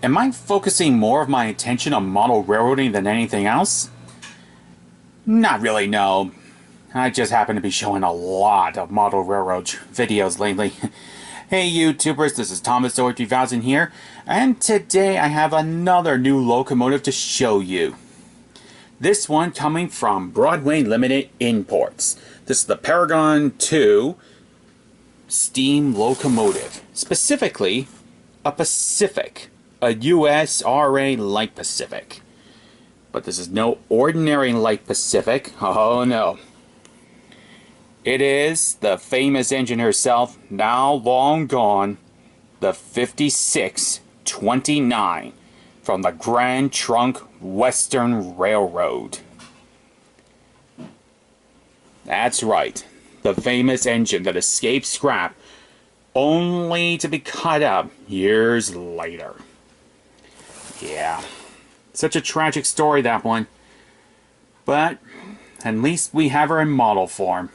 Am I focusing more of my attention on model railroading than anything else? Not really, no. I just happen to be showing a lot of model railroad videos lately. Hey YouTubers, this is Thomas3000 here, and today I have another new locomotive to show you. This one coming from Broadway Limited Imports. This is the Paragon 2 steam locomotive. Specifically, a Pacific. A USRA Light Pacific. But this is no ordinary Light Pacific. Oh no. It is the famous engine herself, now long gone, the 5629 from the Grand Trunk Western Railroad. That's right, the famous engine that escaped scrap only to be cut up years later. Yeah, such a tragic story, that one. But at least we have her in model form.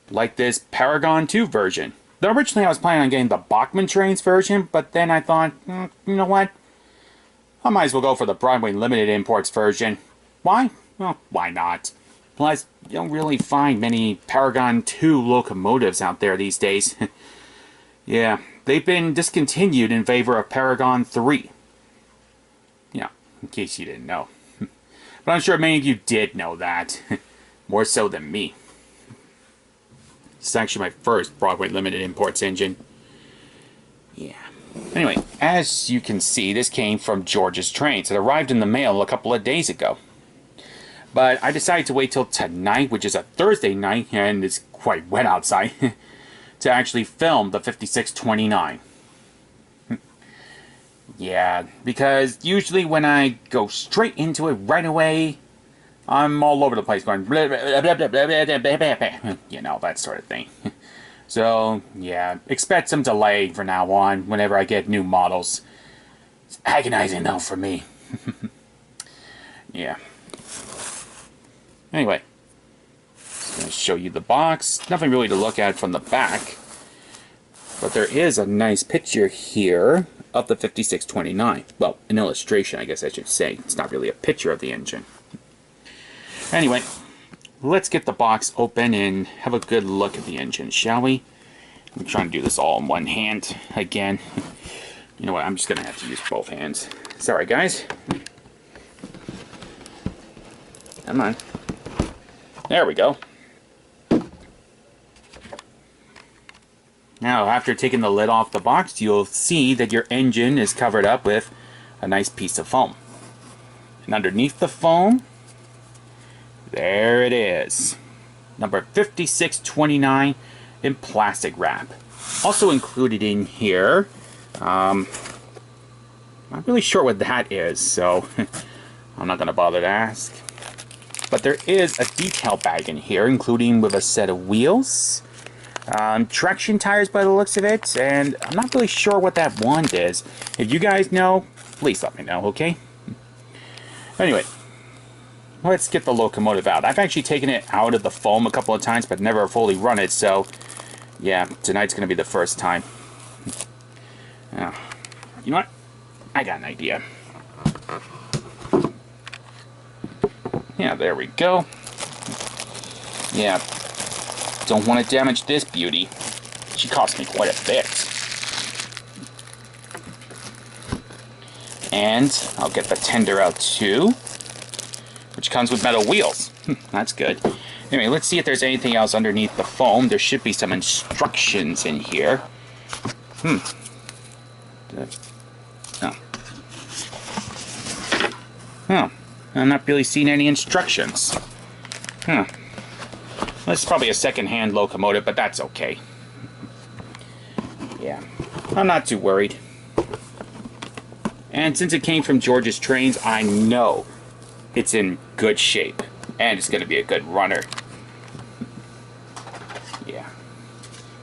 Like this Paragon 2 version. Though originally I was planning on getting the Bachmann trains version, but then I thought, you know what? I might as well go for the Broadway Limited Imports version. Why? Well, why not? Plus, you don't really find many Paragon 2 locomotives out there these days. Yeah, they've been discontinued in favor of Paragon 3. Yeah, in case you didn't know. But I'm sure many of you did know that. More so than me. It's actually my first Broadway Limited Imports engine. Yeah. Anyway, as you can see, this came from George's Trains. It arrived in the mail a couple of days ago. But I decided to wait till tonight, which is a Thursday night, and it's quite wet outside, to actually film the 5629. Yeah, because usually when I go straight into it right away, I'm all over the place going blah, blah, blah, blah, blah, blah, blah, blah, you know, that sort of thing. So, yeah, expect some delay from now on whenever I get new models. It's agonizing though for me. Yeah. Anyway, I'm going to show you the box. Nothing really to look at from the back. But there is a nice picture here of the 5629. Well, an illustration, I guess I should say. It's not really a picture of the engine. Anyway, let's get the box open and have a good look at the engine, shall we? I'm trying to do this all in one hand again. You know what, I'm just going to have to use both hands. Sorry, guys. Come on. There we go. Now, after taking the lid off the box, you'll see that your engine is covered up with a nice piece of foam. And underneath the foam, there it is. Number 5629 in plastic wrap. Also included in here, I'm not really sure what that is, so I'm not going to bother to ask. But there is a detail bag in here, including with a set of wheels. Traction tires by the looks of it, and I'm not really sure what that wand is. If you guys know, please let me know, okay? Anyway, let's get the locomotive out. I've actually taken it out of the foam a couple of times, but never fully run it, so yeah, tonight's going to be the first time. You know what? I got an idea. Yeah, there we go. Yeah. Don't want to damage this beauty. She cost me quite a bit. And I'll get the tender out too, which comes with metal wheels. That's good. Anyway, let's see if there's anything else underneath the foam. There should be some instructions in here. Oh, I'm not really seeing any instructions. This is probably a second-hand locomotive, but that's okay. Yeah, I'm not too worried. And since it came from George's Trains, I know it's in good shape. And it's going to be a good runner. Yeah.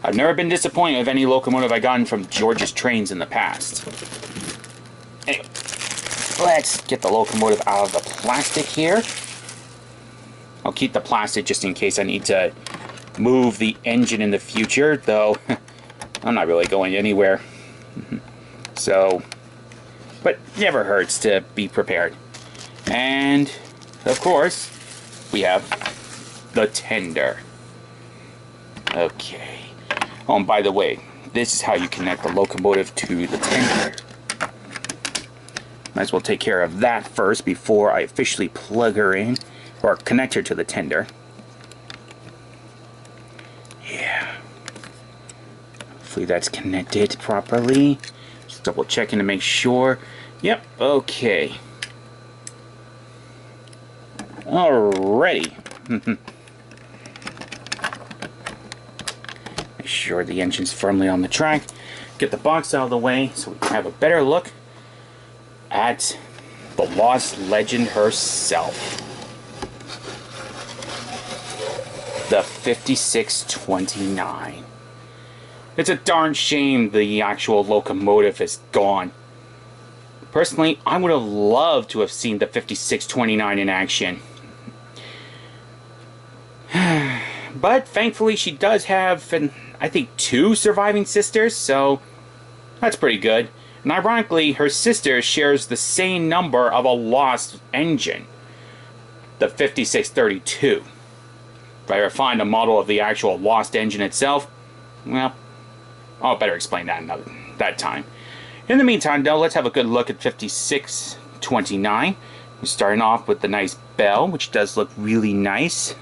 I've never been disappointed with any locomotive I've gotten from George's Trains in the past. Anyway, let's get the locomotive out of the plastic here. I'll keep the plastic just in case I need to move the engine in the future, though I'm not really going anywhere. So, but never hurts to be prepared. And, of course, we have the tender. Okay. Oh, and by the way, this is how you connect the locomotive to the tender. Might as well take care of that first before I officially plug her in, or connect her to the tender. Yeah. Hopefully that's connected properly. Just double checking to make sure. Yep, okay. Alrighty. Make sure the engine's firmly on the track. Get the box out of the way so we can have a better look at the lost legend herself. The 5629. It's a darn shame the actual locomotive is gone. Personally, I would have loved to have seen the 5629 in action. But thankfully she does have, I think, 2 surviving sisters, so that's pretty good. And ironically, her sister shares the same number of a lost engine, the 5632. If I ever find a model of the actual lost engine itself, well, I'll better explain that that time. In the meantime, though, let's have a good look at 5629. We're starting off with the nice bell, which does look really nice.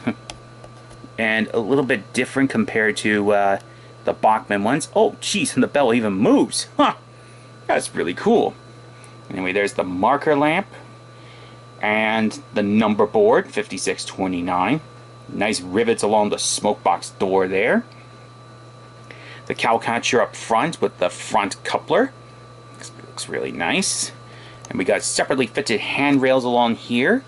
And a little bit different compared to the Bachmann ones. Oh, geez, and the bell even moves. Huh. That's really cool. Anyway, there's the marker lamp and the number board, 5629. Nice rivets along the smoke box door there. The cowcatcher up front with the front coupler. Looks really nice. And we got separately fitted handrails along here.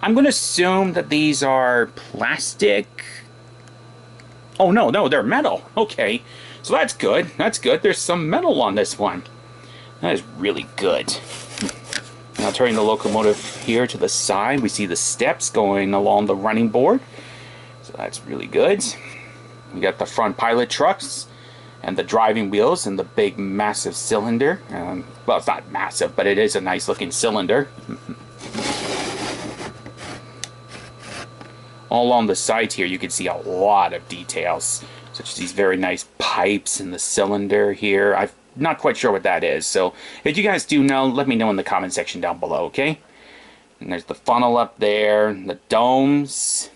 I'm going to assume that these are plastic. Oh, no, they're metal. Okay, so that's good. That's good. There's some metal on this one. That is really good. Now turning the locomotive here to the side, we see the steps going along the running board. So that's really good. We got the front pilot trucks and the driving wheels and the big massive cylinder. Well, it's not massive, but it is a nice looking cylinder. All along the sides here you can see a lot of details, such as these very nice pipes in the cylinder here. I'm not quite sure what that is, so if you guys do know, let me know in the comment section down below, okay? And there's the funnel up there, the domes,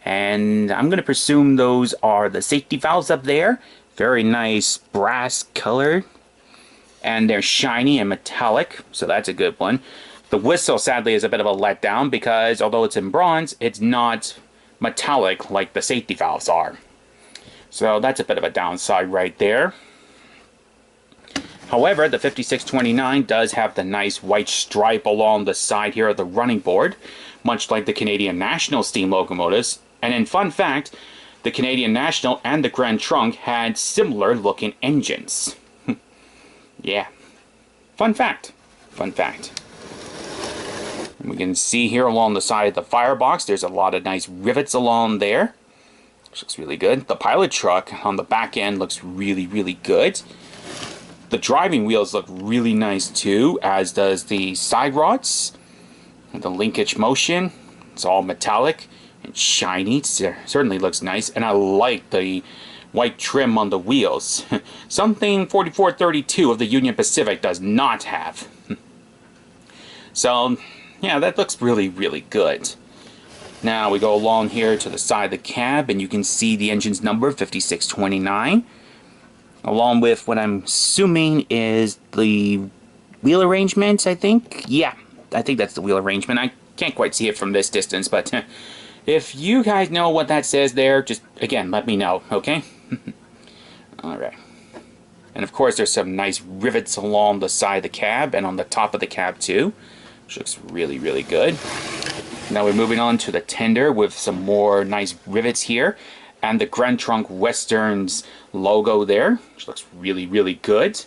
and I'm going to presume those are the safety valves up there. Very nice brass color, and they're shiny and metallic, so that's a good one. The whistle, sadly, is a bit of a letdown because although it's in bronze, it's not metallic like the safety valves are. So that's a bit of a downside right there. However, the 5629 does have the nice white stripe along the side here of the running board, much like the Canadian National steam locomotives. And in fun fact, the Canadian National and the Grand Trunk had similar looking engines. Yeah. Fun fact. Fun fact. And we can see here along the side of the firebox, there's a lot of nice rivets along there, which looks really good. The pilot truck on the back end looks really, really good. The driving wheels look really nice too, as does the side rods. And the linkage motion, it's all metallic and shiny. It certainly looks nice, and I like the white trim on the wheels. Something 4432 of the Union Pacific does not have. So, yeah, that looks really, really good. Now we go along here to the side of the cab, and you can see the engine's number, 5629. Along with what I'm assuming is the wheel arrangement, I think. Yeah, I think that's the wheel arrangement. I can't quite see it from this distance, but if you guys know what that says there, just, again, let me know, okay? Alright. And of course, there's some nice rivets along the side of the cab and on the top of the cab, too, which looks really, really good. Now we're moving on to the tender with some more nice rivets here. And the Grand Trunk Westerns logo there, which looks really, really good.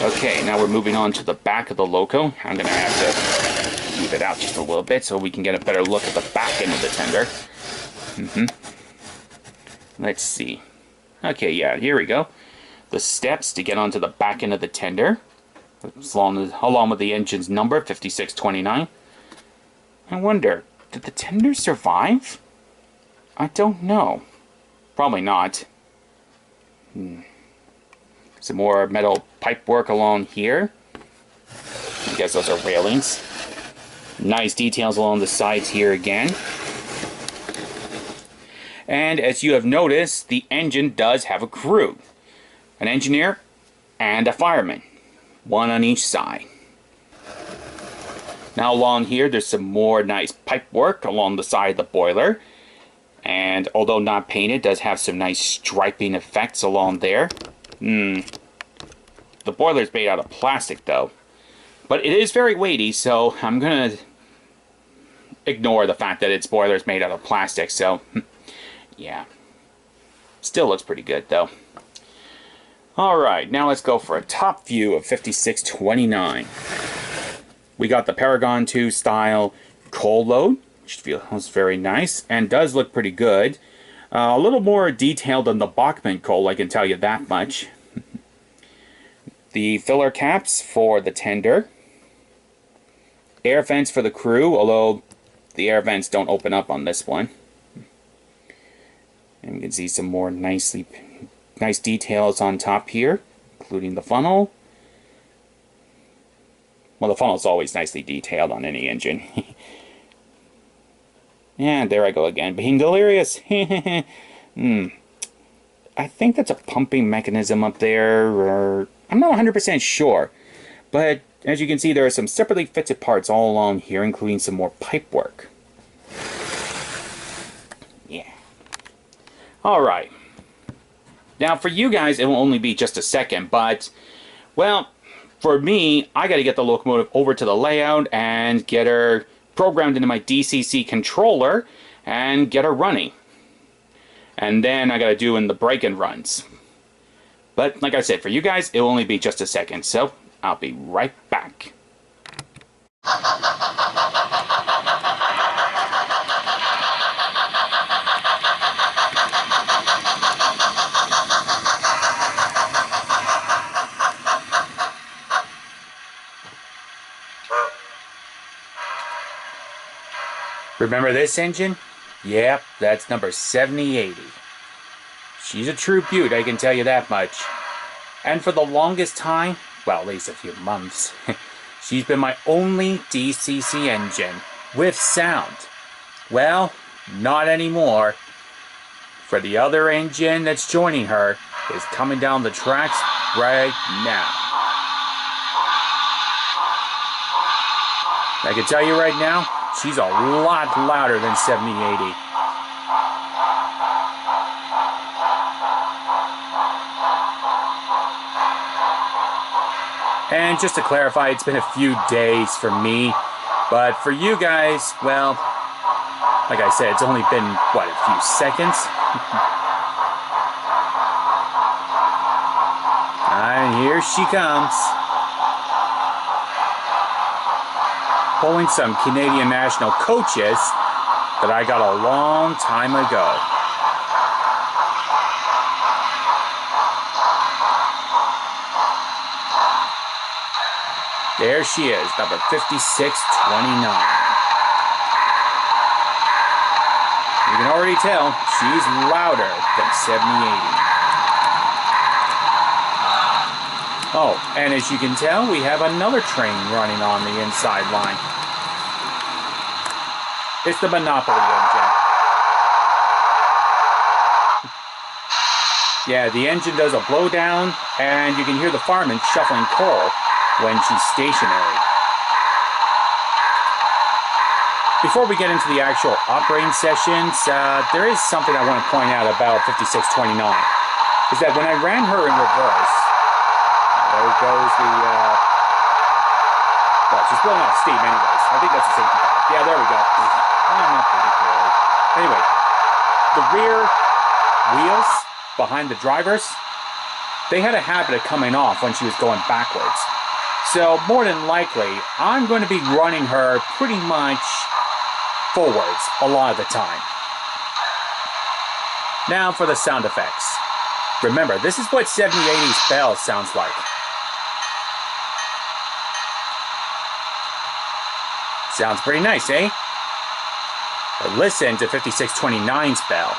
Okay, now we're moving on to the back of the loco. I'm going to have to move it out just a little bit so we can get a better look at the back end of the tender. Let's see. Okay, yeah, here we go. the steps to get onto the back end of the tender, along with the engine's number, 5629. I wonder, did the tender survive? I don't know. Probably not. Some more metal pipe work along here. I guess those are railings. Nice details along the sides here again. And as you have noticed, the engine does have a crew. An engineer and a fireman. One on each side. Now along here, there's some more nice pipe work along the side of the boiler. And although not painted, does have some nice striping effects along there. The boiler's made out of plastic though. But it is very weighty, so I'm going to ignore the fact that its boiler's made out of plastic, so yeah. Still looks pretty good though. Alright, now let's go for a top view of 5629. We got the Paragon 2 style coal load, which feels very nice and does look pretty good. A little more detailed than the Bachmann coal, I can tell you that much. The filler caps for the tender. Air vents for the crew, although the air vents don't open up on this one. And we can see some more nice details on top here, including the funnel. Well, the funnel is always nicely detailed on any engine. And there I go again, being delirious. I think that's a pumping mechanism up there, or I'm not 100% sure. But as you can see, there are some separately fitted parts all along here, including some more pipe work. Yeah. Alright. Now for you guys, it will only be just a second, but, well, for me, I gotta get the locomotive over to the layout and get her programmed into my DCC controller and get her running. And then I gotta do in the break-in runs. But like I said, for you guys, it will only be just a second, so I'll be right back. Remember this engine? Yep, that's number 7080. She's a true beaut, I can tell you that much. And for the longest time, well, at least a few months, she's been my only DCC engine with sound. Well, not anymore. For the other engine that's joining her is coming down the tracks right now. I can tell you right now, she's a lot louder than 7080. And just to clarify, it's been a few days for me, but for you guys, well, like I said, it's only been, what, a few seconds? And here she comes. Pulling some Canadian National coaches that I got a long time ago. There she is, number 5629. You can already tell she's louder than 7080. Oh, and as you can tell, we have another train running on the inside line. It's the Monopoly engine. Yeah, the engine does a blowdown, and you can hear the fireman shuffling coal when she's stationary. Before we get into the actual operating sessions, there is something I want to point out about 5629. Is that when I ran her in reverse, there goes the, well, she's blowing off steam anyways. I think that's the safety valve. Yeah, there we go. I'm not pretty clear. Anyway, the rear wheels behind the drivers, they had a habit of coming off when she was going backwards. So more than likely, I'm going to be running her pretty much forwards a lot of the time. Now for the sound effects. Remember, this is what 7080's bell sounds like. Sounds pretty nice, eh? But listen to 5629's bell.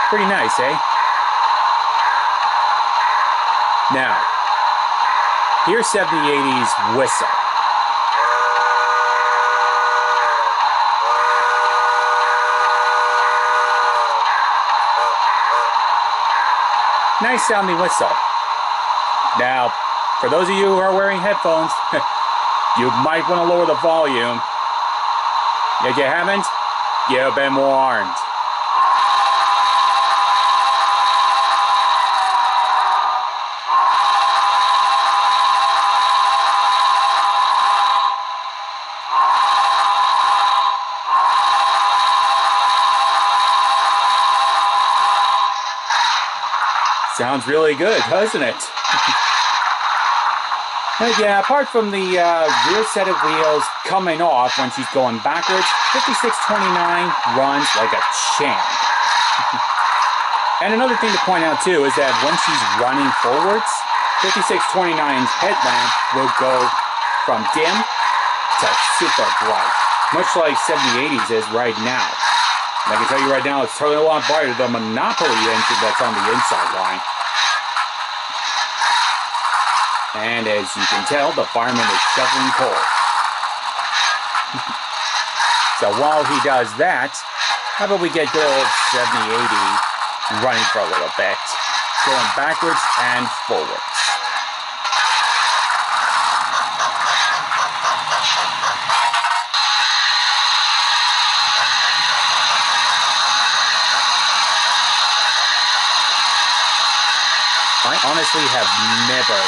Pretty nice, eh? Now, here's 7080's whistle. Nice sounding whistle. Now, for those of you who are wearing headphones, you might want to lower the volume. If you haven't, you've been warned. Sounds really good, doesn't it? But yeah, apart from the rear set of wheels coming off when she's going backwards, 5629 runs like a champ. And another thing to point out too is that when she's running forwards, 5629's headlamp will go from dim to super bright, much like 7080's is right now. And I can tell you right now, it's totally a lot brighter than the Monopoly engine that's on the inside line. And as you can tell, the fireman is shoveling coal. So while he does that, how about we get good old 7080 running for a little bit, going backwards and forwards. I honestly have never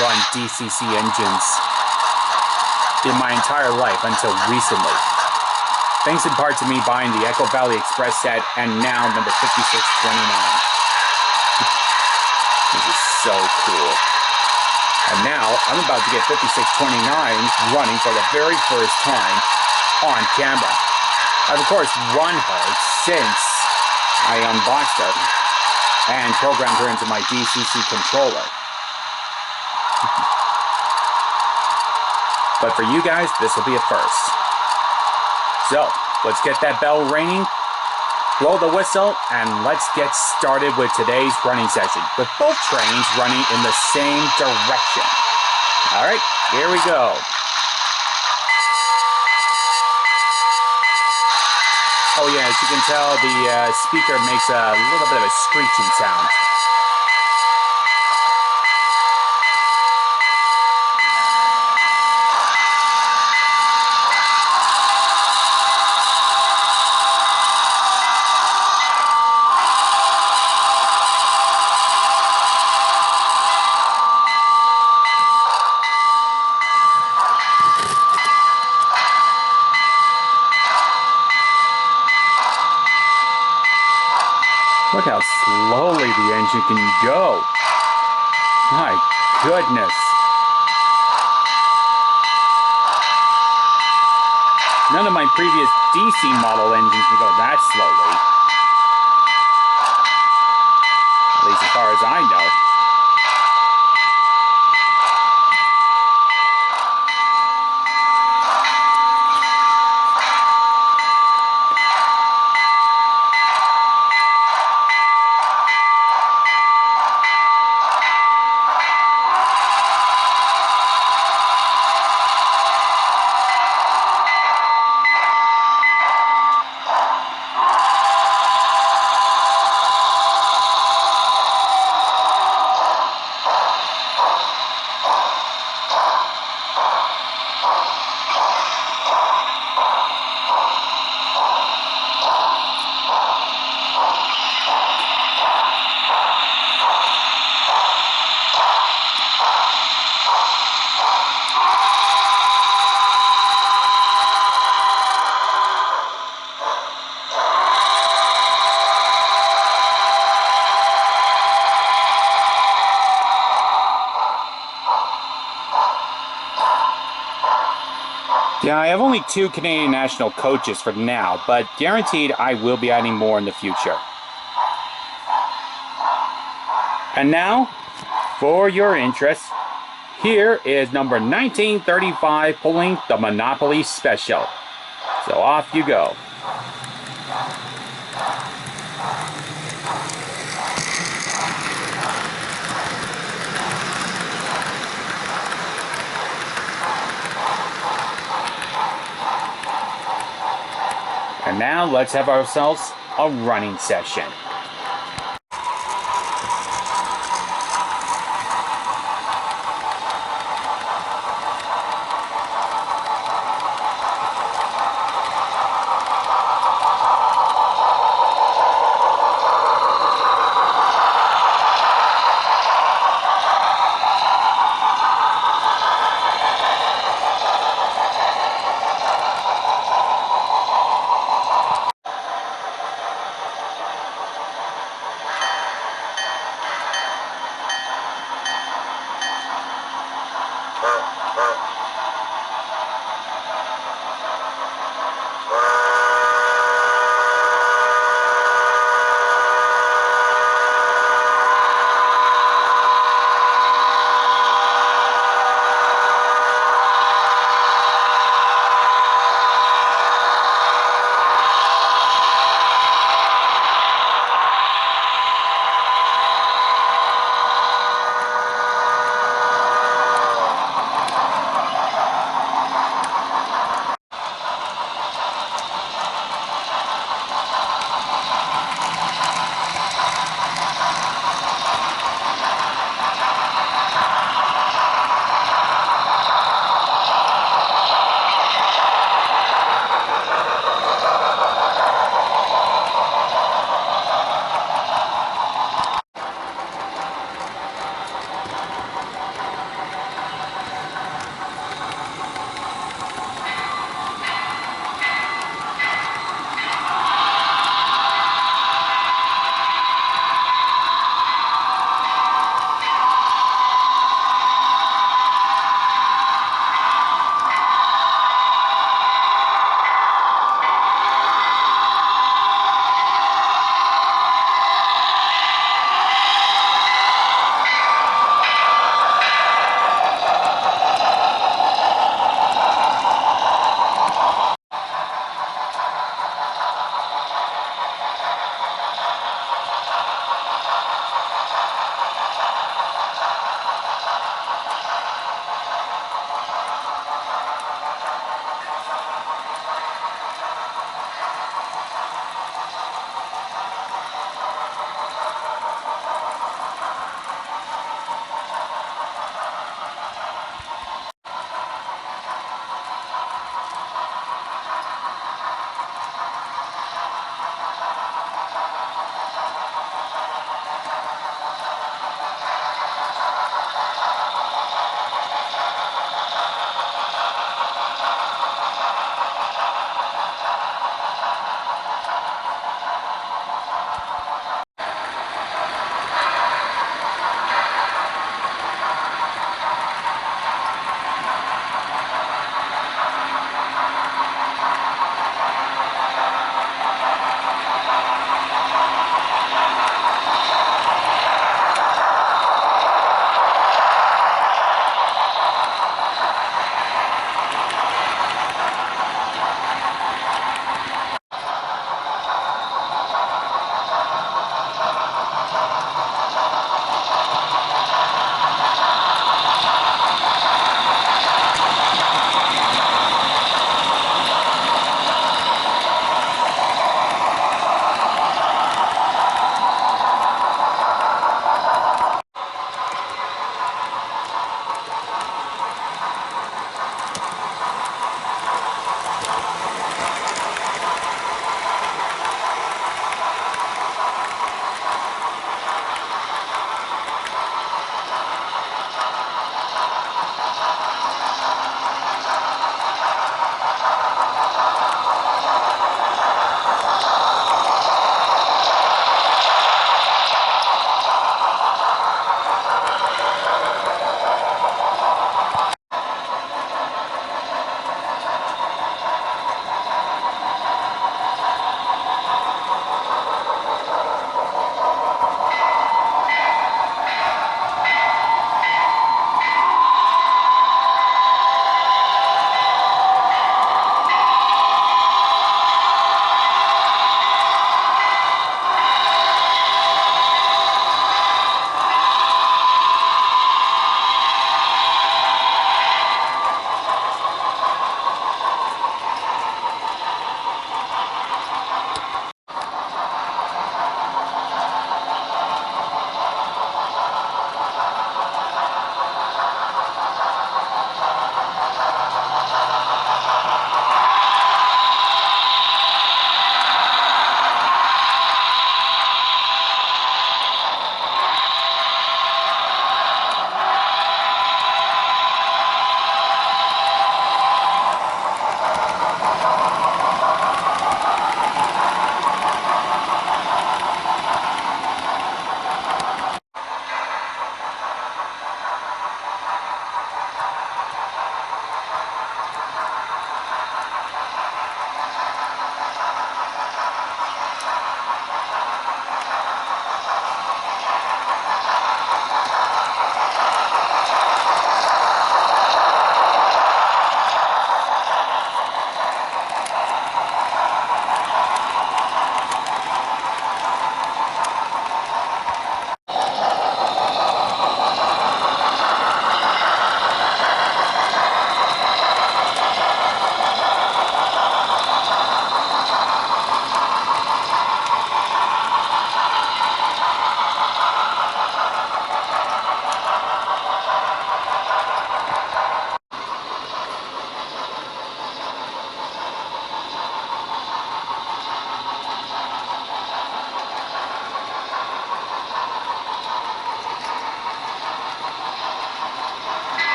run DCC engines in my entire life until recently. Thanks in part to me buying the Echo Valley Express set and now number 5629. This is so cool. And now I'm about to get 5629 running for the very first time on camera. I've of course run her since I unboxed her and programmed her into my DCC controller. But for you guys, this will be a first. So, let's get that bell ringing, blow the whistle, and let's get started with today's running session, with both trains running in the same direction. Alright, here we go. Oh yeah, as you can tell, the speaker makes a little bit of a screeching sound. Look how slowly the engine can go. My goodness. None of my previous DC model engines can go that slowly. At least as far as I know. Yeah, I have only 2 Canadian national coaches for now, but guaranteed I will be adding more in the future. And now, for your interest, here is number 1935 pulling the Monopoly Special. So off you go. And now let's have ourselves a running session.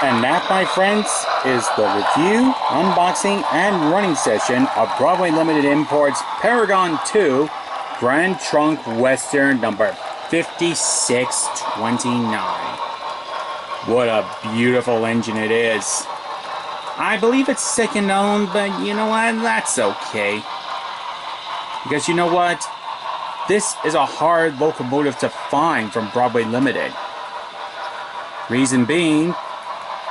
And that, my friends, is the review, unboxing, and running session of Broadway Limited Imports Paragon 2 Grand Trunk Western number 5629. What a beautiful engine it is. I believe it's second owned, but you know what? That's okay. Because you know what? This is a hard locomotive to find from Broadway Limited. Reason being,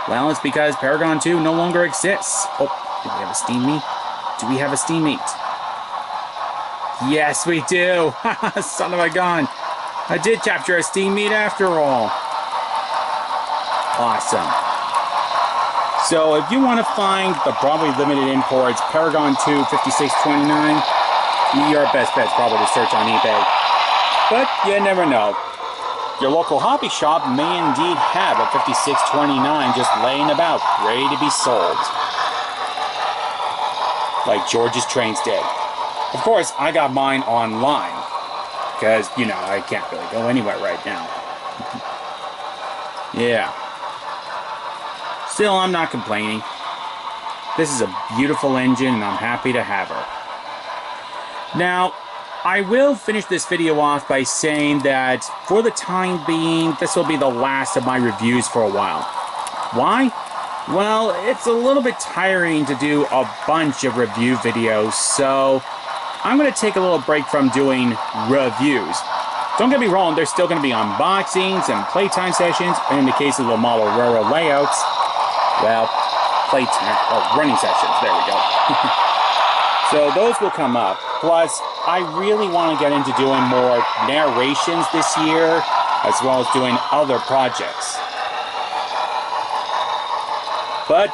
well, it's because Paragon 2 no longer exists. Oh, do we have a steam meet? Do we have a steam meet? Yes, we do. Son of a gun. I did capture a steam meet after all. Awesome. So if you want to find the Broadway Limited Imports Paragon 2 5629, your best bet's probably to search on eBay. But you never know. Your local hobby shop may indeed have a 5629 just laying about, ready to be sold. Like George's Trains did. Of course, I got mine online. Because, you know, I can't really go anywhere right now. Yeah. Still, I'm not complaining. This is a beautiful engine, and I'm happy to have her. Now, I will finish this video off by saying that, for the time being, this will be the last of my reviews for a while. Why? Well, it's a little bit tiring to do a bunch of review videos, so I'm going to take a little break from doing reviews. Don't get me wrong, there's still going to be unboxings and playtime sessions, and in the case of the model railroad layouts, well, running sessions, there we go. So those will come up. Plus, I really want to get into doing more narrations this year, as well as doing other projects. But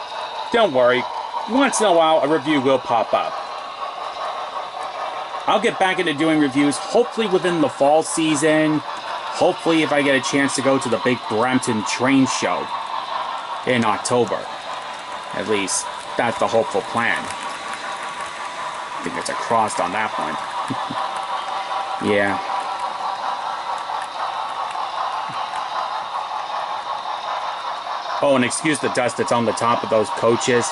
don't worry, once in a while a review will pop up. I'll get back into doing reviews, hopefully within the fall season. Hopefully if I get a chance to go to the big Brampton train show in October. At least, that's the hopeful plan. I think it's a cross on that one. Yeah. Oh, and excuse the dust that's on the top of those coaches.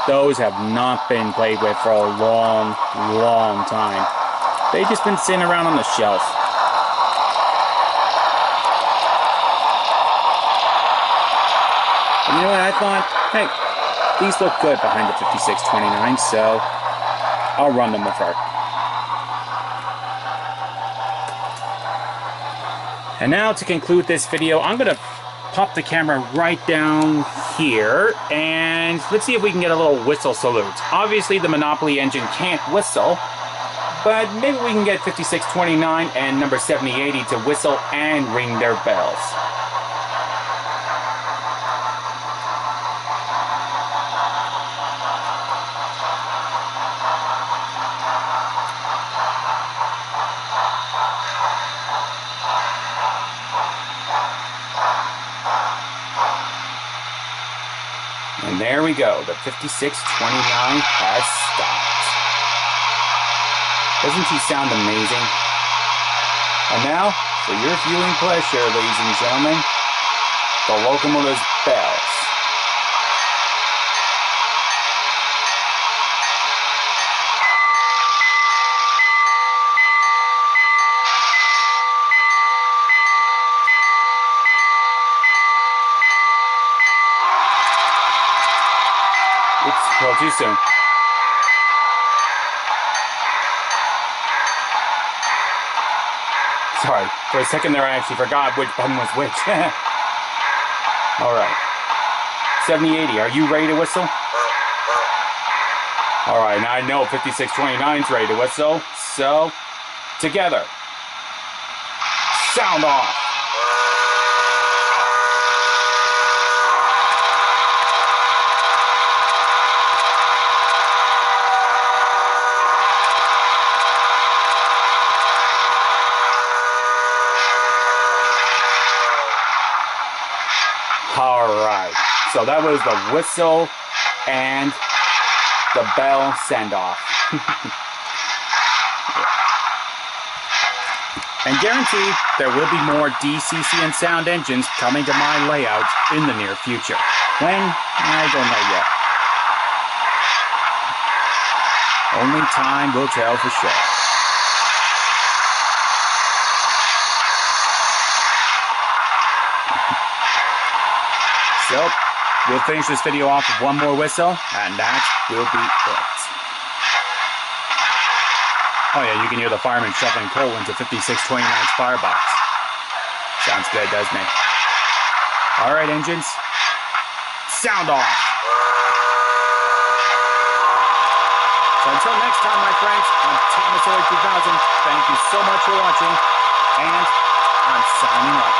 Those have not been played with for a long, long time. They've just been sitting around on the shelf. And you know what, I thought, hey, these look good behind the 5629, so I'll run them with her. And now to conclude this video, I'm going to pop the camera right down here, and let's see if we can get a little whistle salute. Obviously the Monopoly engine can't whistle, but maybe we can get 5629 and number 7080 to whistle and ring their bells. And there we go, the 5629 has stopped. Doesn't she sound amazing? And now, for your viewing pleasure, ladies and gentlemen, the locomotive's bells. Oops, well, too soon. Sorry, for a second there I actually forgot which button was which. Alright. 7080, are you ready to whistle? Alright, now I know 5629's ready to whistle, so, together. Sound off! Alright, so that was the whistle and the bell send-off. And guaranteed, there will be more DCC and sound engines coming to my layout in the near future. When? I don't know yet. Only time will tell for sure. So, we'll finish this video off with one more whistle, and that will be it. Oh yeah, you can hear the fireman shoveling coal into 5629's firebox. Sounds good, doesn't it? Alright, engines. Sound off! So until next time, my friends, I'm Thomas 2000. Thank you so much for watching, and I'm signing off.